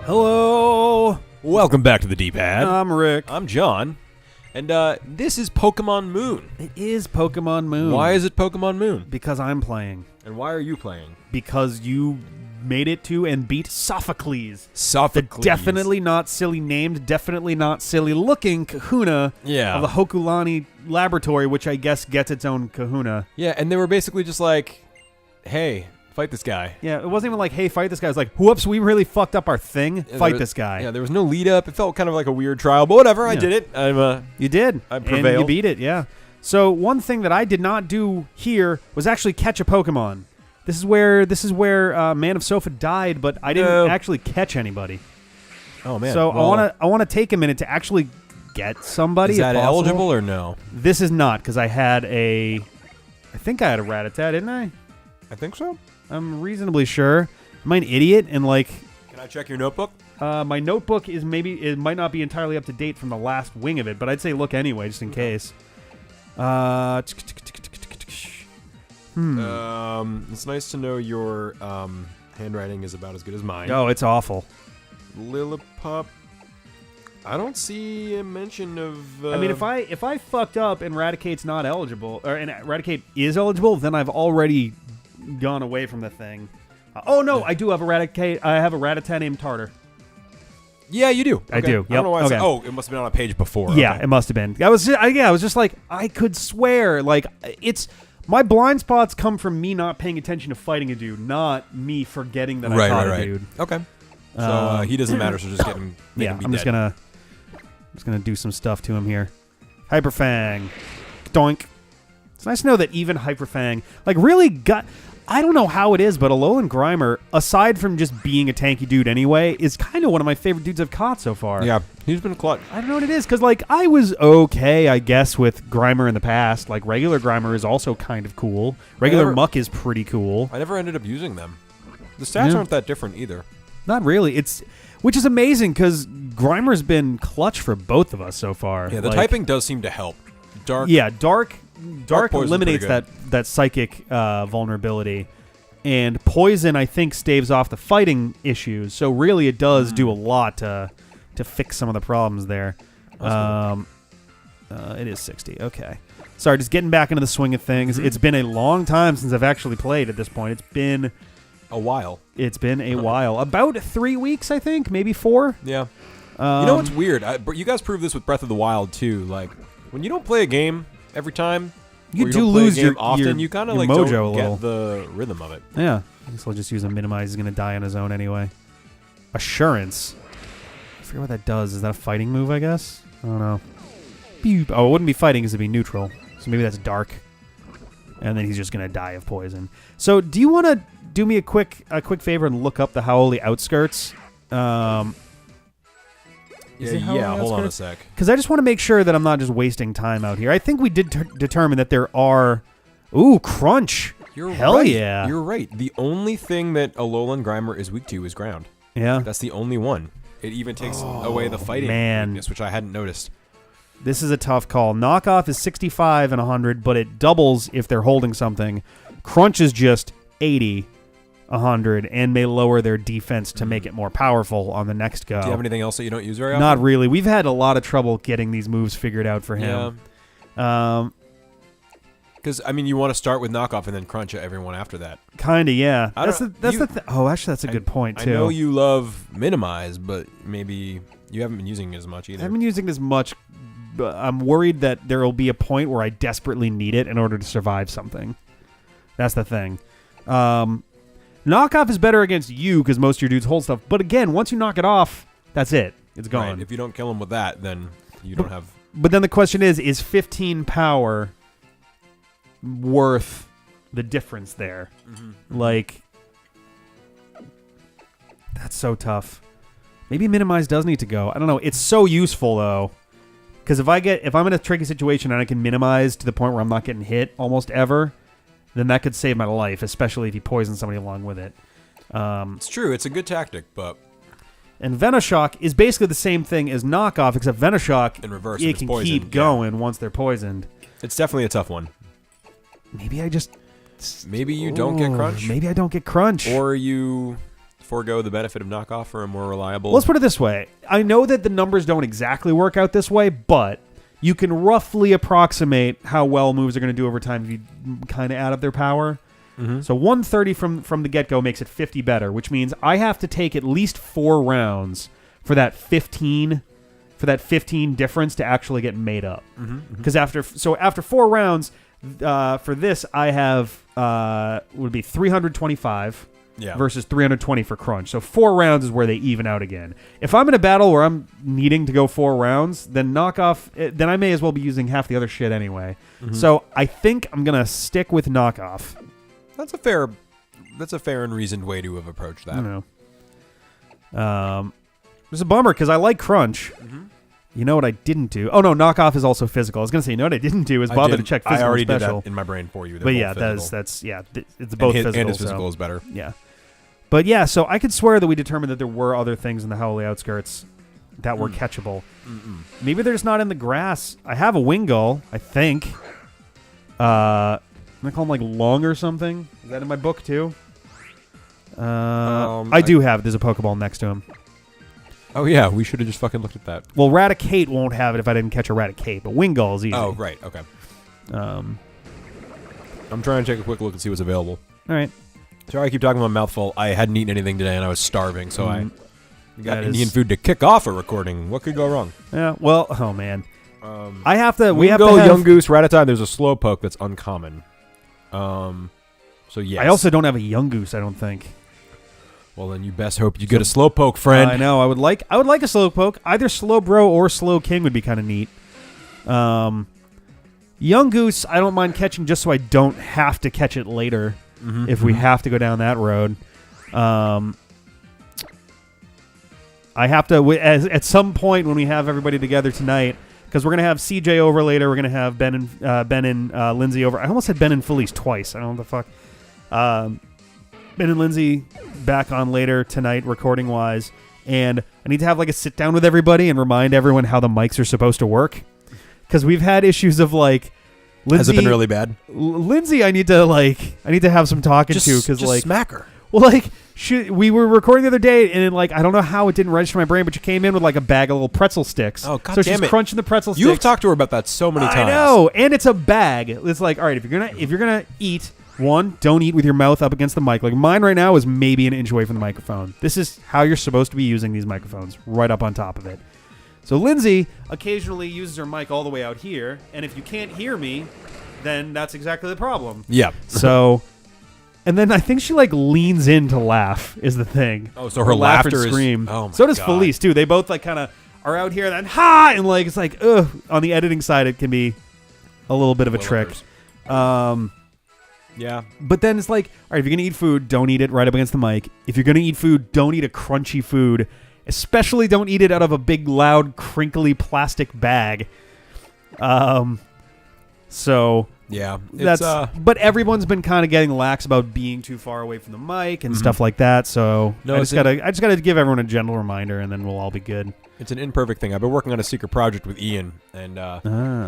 Hello. Welcome back to the D-Pad. I'm Rick. I'm John. And this is Pokémon Moon. It is Pokémon Moon. Why is it Pokémon Moon? Because I'm playing. And why are you playing? Because you made it to and beat Sophocles. Sophocles. The definitely not silly named, definitely not silly looking kahuna of the Hokulani laboratory, which I guess gets its own kahuna. Yeah, and they were basically just like, hey, fight this guy. Yeah, it wasn't even like, hey, fight this guy. It was like, whoops, we really fucked up our thing. Yeah, fight this guy. Yeah, there was no lead up. It felt kind of like a weird trial, but whatever. I did it. You did. I prevailed. And you beat it, yeah. So one thing that I did not do here was actually catch a Pokemon. This is where Man of Sofa died, but I didn't actually catch anybody. Oh man! So well, I want to take a minute to actually get somebody. Is that eligible or no? This is not, because I think I had a Rattata, didn't I? I think so. I'm reasonably sure. Am I an idiot? And like, can I check your notebook? My notebook is it might not be entirely up to date from the last wing of it, but I'd say look anyway, just in case. It's nice to know your handwriting is about as good as mine. Oh, it's awful. Lillipup. I don't see a mention of. I mean, if I fucked up and Raticate's not eligible, and Raticate is eligible, then I've already gone away from the thing. Oh no, I do have a Raticate. I have a Rattata named Tartar. Yeah, you do. Okay. I do. Yep. I don't know why. Okay. Oh, it must have been on a page before. Yeah, okay. It must have been. I was just like, I could swear, like it's. My blind spots come from me not paying attention to fighting a dude, not me forgetting that I fought a dude. Okay. So he doesn't matter, so just get him. I'm just gonna do some stuff to him here. Hyperfang. Doink. It's nice to know that even Hyperfang, like, really got... I don't know how it is, but Alolan Grimer, aside from just being a tanky dude anyway, is kind of one of my favorite dudes I've caught so far. Yeah, he's been clutch. I don't know what it is, because, like, I was okay, I guess, with Grimer in the past. Like, regular Grimer is also kind of cool. Regular Muck is pretty cool. I never ended up using them. The stats aren't that different either. Not really. Which is amazing, because Grimer's been clutch for both of us so far. Yeah, the typing does seem to help. Dark eliminates that psychic vulnerability, and poison I think staves off the fighting issues. So really, it does do a lot to fix some of the problems there. It is 60. Okay, sorry, just getting back into the swing of things. It's been a long time since I've actually played. At this point, it's been a while. It's been a while, about 3 weeks, I think, maybe 4. Yeah. You know what's weird? You guys proved this with Breath of the Wild too. Like, when you don't play a game every time, you do lose your often. You kind of like mojo don't get the rhythm of it. Yeah, I guess I'll just use a minimize. He's gonna die on his own anyway. Assurance. I forget what that does. Is that a fighting move? I guess. I don't know. Beep. Oh, it wouldn't be fighting because it'd be neutral. So maybe that's dark. And then he's just gonna die of poison. So, do you want to do me a quick favor and look up the Howley Outskirts? Yeah, hold on a sec. Because I just want to make sure that I'm not just wasting time out here. I think we did determine that there are... Ooh, Crunch. Hell right. Yeah. You're right. The only thing that Alolan Grimer is weak to is ground. Yeah. That's the only one. It even takes away the fighting weakness, which I hadn't noticed. This is a tough call. Knockoff is 65 and 100, but it doubles if they're holding something. Crunch is just 80, 100, and may lower their defense to make it more powerful on the next go. Do you have anything else that you don't use very often? Not really. We've had a lot of trouble getting these moves figured out for him. Yeah. Because, I mean, you want to start with knockoff and then crunch everyone after that. Kind of, yeah. Oh, actually, that's a good point, too. I know you love minimize, but maybe you haven't been using it as much either. I haven't been using it as much, but I'm worried that there will be a point where I desperately need it in order to survive something. That's the thing. Knockoff is better against you because most of your dudes hold stuff. But again, once you knock it off, that's it. It's gone. Right. If you don't kill him with that, then you don't have... But then the question is 15 power worth the difference there? Mm-hmm. Like, that's so tough. Maybe minimize does need to go. I don't know. It's so useful, though. Because if I'm in a tricky situation and I can minimize to the point where I'm not getting hit almost ever... then that could save my life, especially if he poisons somebody along with it. It's true. It's a good tactic, but... And Venoshock is basically the same thing as Knockoff, except Venoshock, in reverse, it can keep going once they're poisoned. It's definitely a tough one. Maybe I just... Maybe you don't get Crunch. Maybe I don't get Crunch. Or you forego the benefit of knockoff for a more reliable? Let's put it this way. I know that the numbers don't exactly work out this way, but you can roughly approximate how well moves are going to do over time if you kind of add up their power. Mm-hmm. So 130 from the get-go makes it 50 better, which means I have to take at least 4 rounds for that 15 difference to actually get made up. Because after 4 rounds for this, I have would be 325 versus 320 for crunch. So 4 rounds is where they even out again. If I'm in a battle where I'm needing to go 4 rounds, then then I may as well be using half the other shit anyway. So I think I'm gonna stick with knockoff. That's a fair and reasoned way to have approached that. I don't know. It's a bummer because I like crunch. You know what I didn't do? Oh no, knockoff is also physical. I was gonna say, you know what I didn't do is bother to check physical. I already and special. did that in my brain for you. But yeah, it's both physical. And his physical is better. Yeah. But yeah, so I could swear that we determined that there were other things in the Howley outskirts that were catchable. Maybe they're just not in the grass. I have a Wingull, I think. I'm gonna call him like Long or something. Is that in my book too? I do have. There's a Pokeball next to him. Oh yeah, we should have just fucking looked at that. Well, Raticate won't have it if I didn't catch a Raticate, but Wingull is easy. Oh right, okay. I'm trying to take a quick look and see what's available. All right. Sorry, I keep talking about mouthful. I hadn't eaten anything today, and I was starving, so I got Indian food to kick off a recording. What could go wrong? Yeah. Well, oh man. I have to. We have to have Young Goose, Rattata. There's a Slowpoke that's uncommon. So yes. I also don't have a Young Goose. I don't think. Well, then you best hope you get a Slowpoke, friend. I know. I would like a Slowpoke. Either Slowbro or Slowking would be kind of neat. Young Goose, I don't mind catching just so I don't have to catch it later if we have to go down that road. I have to at some point when we have everybody together tonight, because we're gonna have CJ over later. We're gonna have Ben and Lindsay over. I almost said Ben and Felice twice. I don't know what the fuck. Ben and Lindsay back on later tonight, recording wise, and I need to have like a sit down with everybody and remind everyone how the mics are supposed to work, because we've had issues of like Lindsay. Has it been really bad? Lindsay, I need to have some talking to, because like smack her. Well, like we were recording the other day, and like I don't know how it didn't register my brain, but you came in with like a bag of little pretzel sticks. Oh god, so damn she's crunching the pretzel sticks. You've talked to her about that so many times. I know, and it's a bag. It's like, all right, if you're gonna eat. One, don't eat with your mouth up against the mic. Like mine right now is maybe an inch away from the microphone. This is how you're supposed to be using these microphones, right up on top of it. So Lindsay occasionally uses her mic all the way out here, and if you can't hear me, then that's exactly the problem. Yeah. So, and then I think she like leans in to laugh is the thing. Oh, so her laughter and scream. Is... Oh my so does God. Felice too. They both like kind of are out here, then ha, and like it's like ugh. On the editing side, it can be a little bit of a trick. Yeah. But then it's like, all right, if you're going to eat food, don't eat it right up against the mic. If you're going to eat food, don't eat a crunchy food. Especially don't eat it out of a big, loud, crinkly plastic bag. So... Yeah. But everyone's been kind of getting lax about being too far away from the mic and stuff like that. So I just gotta give everyone a gentle reminder, and then we'll all be good. It's an imperfect thing. I've been working on a secret project with Ian, and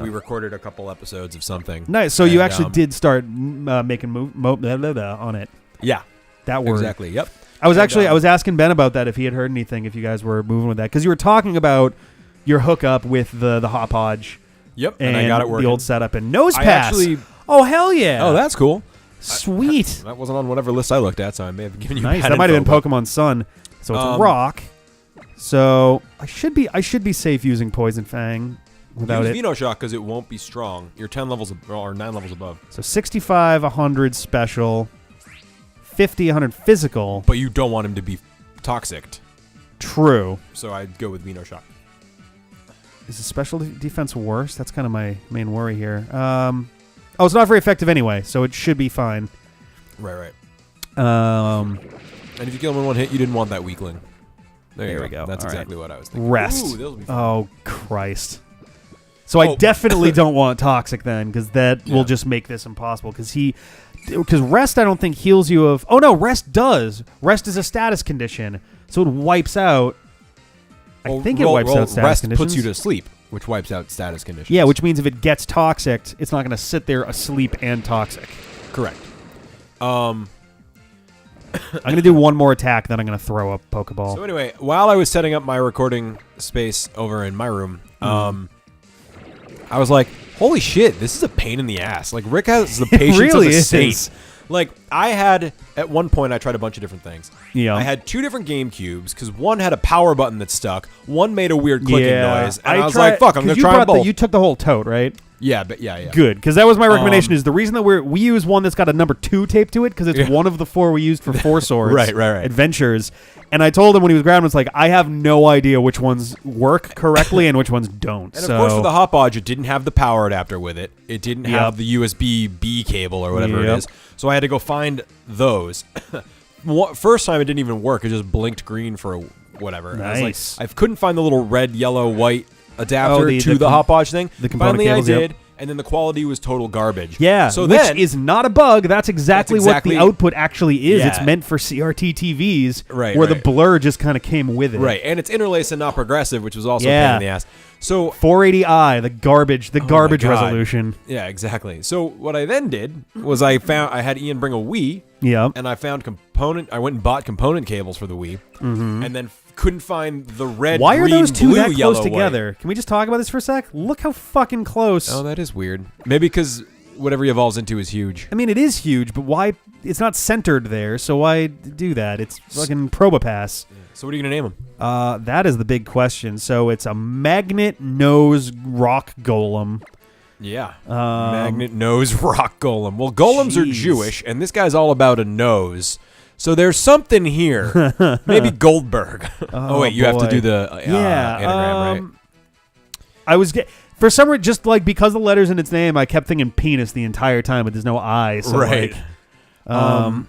we recorded a couple episodes of something. Nice. So you actually did start making on it. Yeah, that word exactly. Yep. I was asking Ben about that if he had heard anything, if you guys were moving with that, because you were talking about your hookup with the Hot Podge. Yep, and I got it working. The old setup and nose pass. Oh hell yeah! Oh, that's cool. Sweet. That wasn't on whatever list I looked at, so I may have given you nice. bad That might have info, been Pokemon Sun. So it's rock. So I should be safe using Poison Fang without use it. Venoshock because it won't be strong. You're 10 levels or 9 levels above. So 65, 100 special, 50, 100 physical. But you don't want him to be toxic. True. So I'd go with Venoshock. Is the special defense worse? That's kind of my main worry here. It's not very effective anyway, so it should be fine. Right. And if you kill him in one hit, you didn't want that weakling. There we go. That's all exactly what I was thinking. Rest. Ooh, those will be fun. Oh, Christ. So I definitely don't want Toxic then, because that will just make this impossible. Because Rest, I don't think heals you of... Oh, no, Rest does. Rest is a status condition, so it wipes out... I think it wipes out status conditions. Rest puts you to sleep, which wipes out status conditions. Yeah, which means if it gets toxic, it's not going to sit there asleep and toxic. Correct. I'm going to do one more attack, then I'm going to throw a Pokeball. So anyway, while I was setting up my recording space over in my room, I was like, holy shit, this is a pain in the ass. Like, Rick has the patience really of a is. saint. Like, I had, at one point, I tried a bunch of different things. Yeah. I had 2 different GameCubes, because one had a power button that stuck, one made a weird clicking noise, and I was like, fuck, I'm going to try them both. You took the whole tote, right? Yeah, but yeah. Good, because that was my recommendation. Is the reason that we use one that's got a number 2 taped to it because it's one of the 4 we used for 4 Swords right. adventures. And I told him when he was grounded, it's like I have no idea which ones work correctly and which ones don't. And of course, for the Hopodge, it didn't have the power adapter with it. It didn't have the USB-B cable or whatever it is. So I had to go find those. First time it didn't even work. It just blinked green for whatever. Nice. I was like, I couldn't find the little red, yellow, white adapter to the Hopodge thing. The component Finally, cables, I did. And then the quality was total garbage. Yeah, so which is not a bug. That's exactly what the output actually is. Yeah. It's meant for CRT TVs, right, where the blur just kind of came with it. Right, and it's interlaced and not progressive, which was also a pain in the ass. So 480i, the garbage resolution. Yeah, exactly. So what I then did was I had Ian bring a Wii. Yeah. And I found I went and bought component cables for the Wii, and then couldn't find the red. Why green, are those two blue, that yellow, close together? white. Can we just talk about this for a sec? Look how fucking close. Oh, that is weird. Maybe because whatever he evolves into is huge. I mean, it is huge, but why? It's not centered there, so why do that? It's fucking Probopass. So what are you gonna name him? That is the big question. So it's a magnet nose rock golem. Yeah. Magnet nose rock golem. Well, golems are Jewish, and this guy's all about a nose. So there's something here. Maybe Goldberg. Oh wait, you have to do the anagram, right? For some reason, just like because the letters in its name, I kept thinking penis the entire time, but there's no I. So right. Like,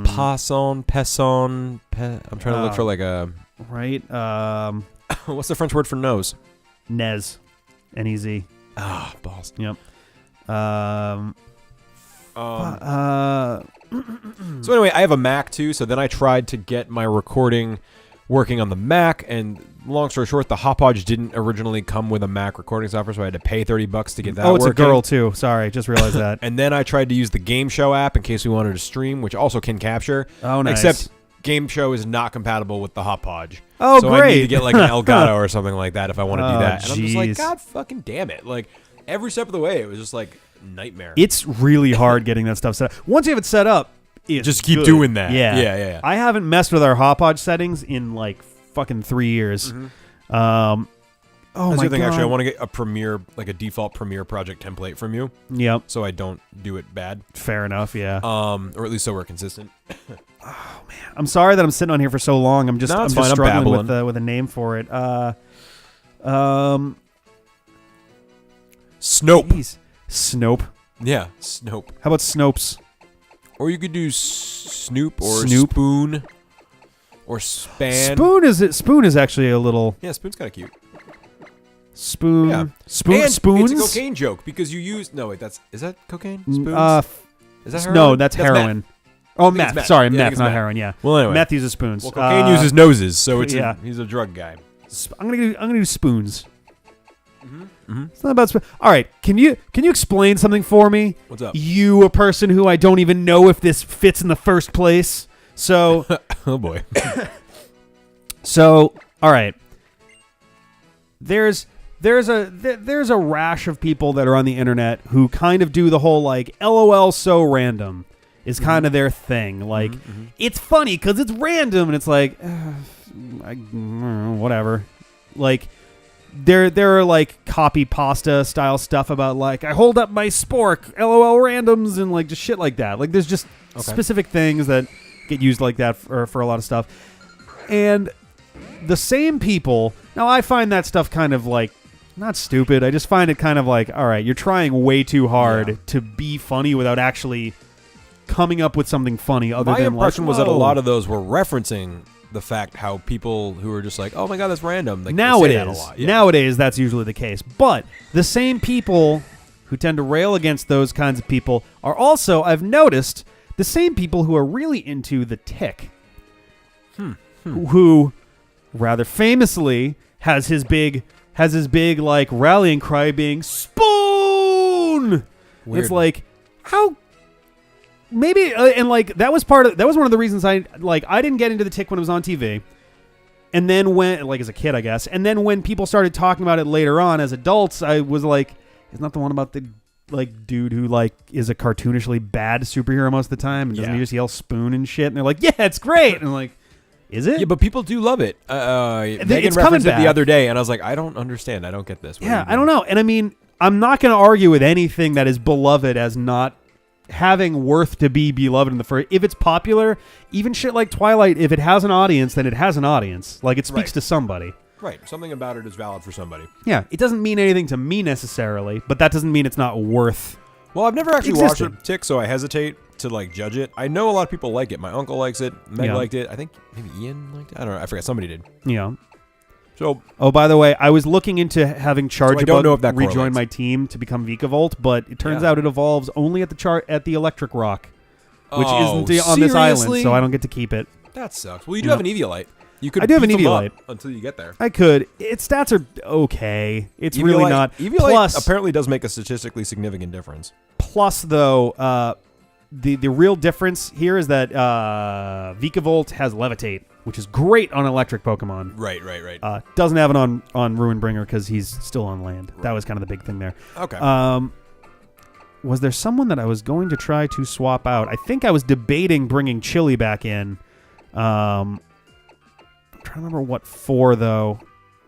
Passon, Pesson. I'm trying to look for like a right. What's the French word for nose? Nez, N-E-Z. Ah, balls. Yep. So anyway, I have a Mac too, so then I tried to get my recording working on the Mac, and long story short, the Hopodge didn't originally come with a Mac recording software, so I had to pay $30 to get that working. Oh, it's a girl too. Sorry, just realized that. And then I tried to use the Game Show app in case we wanted to stream, which also can capture. Oh, nice. Except Game Show is not compatible with the Hopodge. Oh, so great. I need to get like an Elgato or something like that if I want to do that. And I'm just like, jeez. God fucking damn it. Like, every step of the way, it was just like nightmare. It's really hard getting that stuff set up. Once you have it set up, it's just keep good. doing that. Yeah. I haven't messed with our Hopodge settings in like fucking 3 years. That's my the thing, God. actually. I want to get a Premiere, like a default Premiere project template from you. Yep. So I don't do it bad. Fair enough, yeah. Or at least so we're consistent. Oh, man. I'm sorry that I'm sitting on here for so long. I'm just struggling with a name for it. Snope. Geez. Snope. Yeah, Snope. How about Snopes? Or you could do Snoop or Snoop. Spoon or Span. Spoon is actually a little... Yeah, Spoon's kind of cute. Spoon. Yeah. Spoons? It's a cocaine joke because you use... No, wait, is that cocaine? Spoons? Is that heroin? No, that's heroin. Meth. Oh, meth. Sorry, Yeah, meth, not heroin, yeah. Well, anyway. Meth uses spoons. Well, cocaine uses noses, so it's he's a drug guy. I'm gonna do spoons. It's not about all right. Can you explain something for me? What's up? You, a person who I don't even know if this fits in the first place. So, oh boy. So, all right. There's a rash of people that are on the internet who kind of do the whole like LOL so random is kind of their thing. Like it's funny because it's random and it's like whatever. Like there are like copy pasta style stuff about like I hold up my spork LOL randoms and like just shit like that. Like there's just specific things that get used like that for a lot of stuff. And the same people, now I find that stuff kind of like not stupid. I just find it kind of like, all right, you're trying way too hard to be funny without actually coming up with something funny other my than impression like, was that a lot of those were referencing the fact how people who are just like, oh my god, that's random. Like, now they it say that is. a lot. Yeah. Nowadays, that's usually the case. But the same people who tend to rail against those kinds of people are also, I've noticed, the same people who are really into the tick. Who rather famously has his big like rallying cry being spoon. Weird. It's like how maybe, and like that was one of the reasons I didn't get into the tick when it was on TV. And then when, like as a kid, I guess, and then when people started talking about it later on as adults, I was like, isn't that the one about the like dude who like is a cartoonishly bad superhero most of the time and doesn't he just yell spoon and shit? And they're like, yeah, it's great. And I'm like, is it? Yeah, but people do love it. Megan it's referenced coming it the other day, and I was like, I don't understand. I don't get this. Yeah, I don't know. And I mean, I'm not going to argue with anything that is beloved as not having worth to be beloved in the first. If it's popular, even shit like Twilight, if it has an audience, then it has an audience. Like, it speaks to somebody. Right. Something about it is valid for somebody. Yeah. It doesn't mean anything to me necessarily, but that doesn't mean it's not worth. Well, I've never actually watched a tick, so I hesitate to like judge it. I know a lot of people like it. My uncle likes it. Meg liked it. I think maybe Ian liked it. I don't know. I forgot. Somebody did. Yeah. So, oh, by the way, I was looking into having Chargebug rejoin correlates. my team to become Vikavolt, but it turns out it evolves only at the Electric Rock, which isn't on this island, so I don't get to keep it. That sucks. Well, you do have an Eviolite. You could. I do have an Eviolite until you get there. I could. Its stats are okay. It's Eviolite, really not. Eviolite Plus, apparently does make a statistically significant difference. Plus, though, the real difference here is that Vikavolt has Levitate, which is great on electric Pokemon. Right. Doesn't have it on Ruinbringer because he's still on land. Right. That was kind of the big thing there. Okay. Was there someone that I was going to try to swap out? I think I was debating bringing Chili back in. I'm trying to remember what for, though,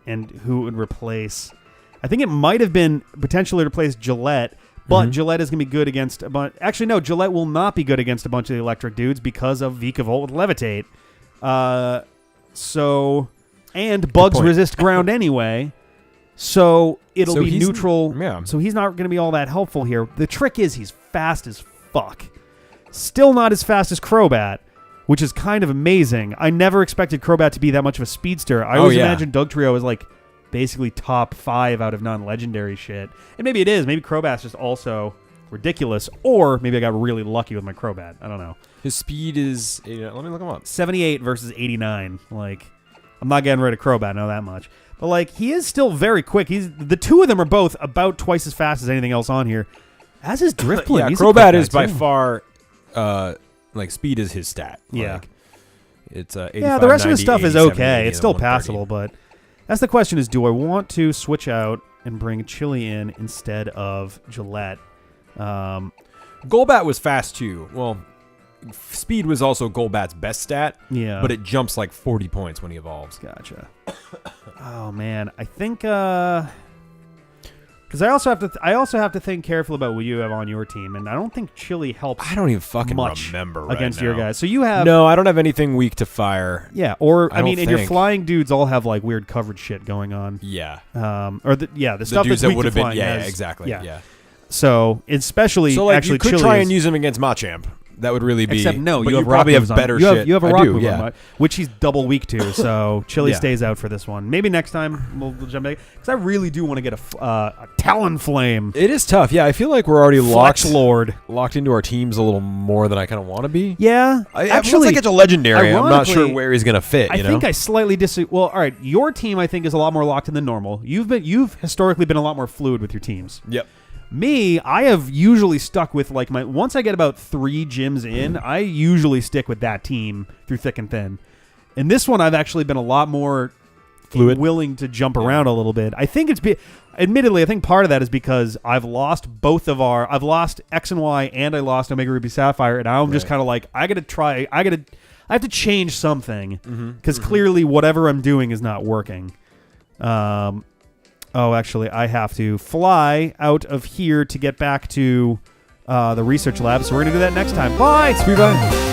and who it would replace. I think it might have been potentially replace Gillette, but Gillette is going to be good against a bunch. Actually, no, Gillette will not be good against a bunch of the electric dudes because of Vikavolt with Levitate. And bugs resist ground anyway. So it'll be neutral. Yeah. So he's not going to be all that helpful here. The trick is he's fast as fuck. Still not as fast as Crobat, which is kind of amazing. I never expected Crobat to be that much of a speedster. I always imagined Dugtrio as like basically top 5 out of non-legendary shit. And maybe it is. Maybe Crobat's just also ridiculous. Or maybe I got really lucky with my Crobat. I don't know. His speed is... let me look him up. 78 versus 89. Like, I'm not getting rid of Crobat, I know that much. But, like, he is still very quick. The two of them are both about twice as fast as anything else on here. As is Drifblim. Crobat is by far... like, speed is his stat. Yeah. Like, it's 85, yeah, the rest 90, of the stuff is 80, okay. 70, It's still 130. passable, but that's the question is, do I want to switch out and bring Chili in instead of Gillette? Golbat was fast, too. Well, speed was also Golbat's best stat. Yeah. But it jumps like 40 points when he evolves. Gotcha. Oh, man. I think... Because I also have to think carefully about what you have on your team, and I don't think Chili helps. I don't even fucking much remember right against now. your guys. So you have no, I don't have anything weak to fire. Yeah, or I mean, and your think. flying dudes all have like weird coverage shit going on. Yeah, the stuff dudes that's that would have been has, exactly. Yeah. So especially So like actually, you could Chili try and use him against Machamp. That would really be. Except no, but you have probably rock moves have better on. shit. You have a rock move yeah. on, which he's double weak to. So Chili stays out for this one. Maybe next time we'll jump back because I really do want to get a Talonflame. It is tough. Yeah, I feel like we're already locked into our teams a little more than I kind of want to be. Yeah, actually, once I get to legendary, I'm not sure where he's gonna fit. I think I slightly disagree. Well, all right, your team I think is a lot more locked in than normal. You've historically been a lot more fluid with your teams. Yep. Me, I have usually stuck with like once I get about 3 gyms in, I usually stick with that team through thick and thin. And this one, I've actually been a lot more fluid, willing to jump around a little bit. I think admittedly, I think part of that is because I've lost I've lost X and Y and I lost Omega Ruby Sapphire, and I'm just kind of like, I have to change something because clearly whatever I'm doing is not working. Oh, actually, I have to fly out of here to get back to the research lab, so we're going to do that next time. Bye! Sweet bye.